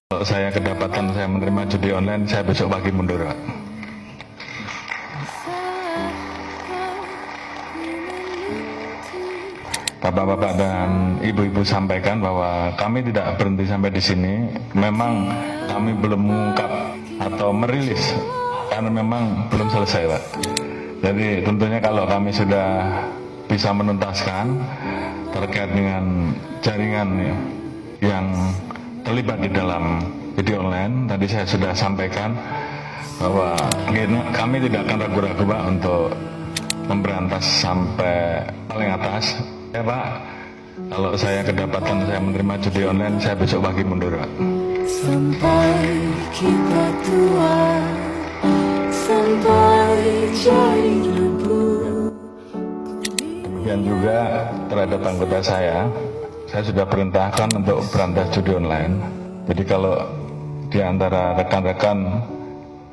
Kalau saya kedapatan saya menerima judi online, saya besok pagi mundur, Pak. Bapak-bapak dan ibu-ibu sampaikan bahwa kami tidak berhenti sampai di sini. Memang kami belum mengungkap atau merilis karena memang belum selesai, Pak. Jadi tentunya kalau kami sudah bisa menuntaskan terkait dengan jaringan yang terlibat di dalam video online, tadi saya sudah sampaikan bahwa kami tidak akan ragu-ragu, Pak, untuk memberantas sampai paling atas. Ya, Pak, kalau saya kedapatan saya menerima judi online, saya besok pagi mundur, Pak. Sampai kita tua, sampai jaringan buruk. Demikian juga terhadap anggota saya sudah perintahkan untuk berantas judi online. Jadi kalau di antara rekan-rekan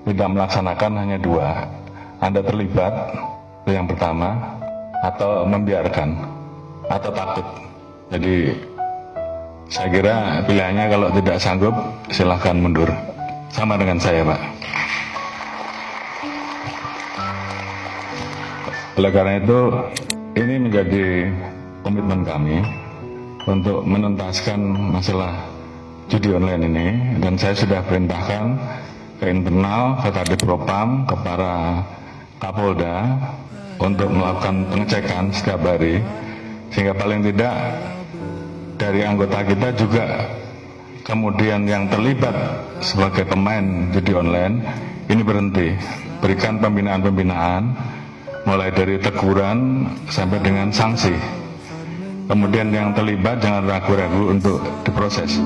tidak melaksanakan hanya dua, Anda terlibat, itu yang pertama, atau membiarkan, atau takut. Jadi saya kira pilihannya kalau tidak sanggup silahkan mundur. Sama dengan saya, Pak. Oleh karena itu, ini menjadi komitmen kami untuk menuntaskan masalah judi online ini, dan saya sudah perintahkan ke internal, ke Kadipropam, ke para Kapolda untuk melakukan pengecekan setiap hari, sehingga paling tidak dari anggota kita juga kemudian yang terlibat sebagai pemain judi online ini berhenti. Berikan pembinaan-pembinaan mulai dari teguran sampai dengan sanksi. Kemudian yang terlibat jangan ragu-ragu untuk diproses.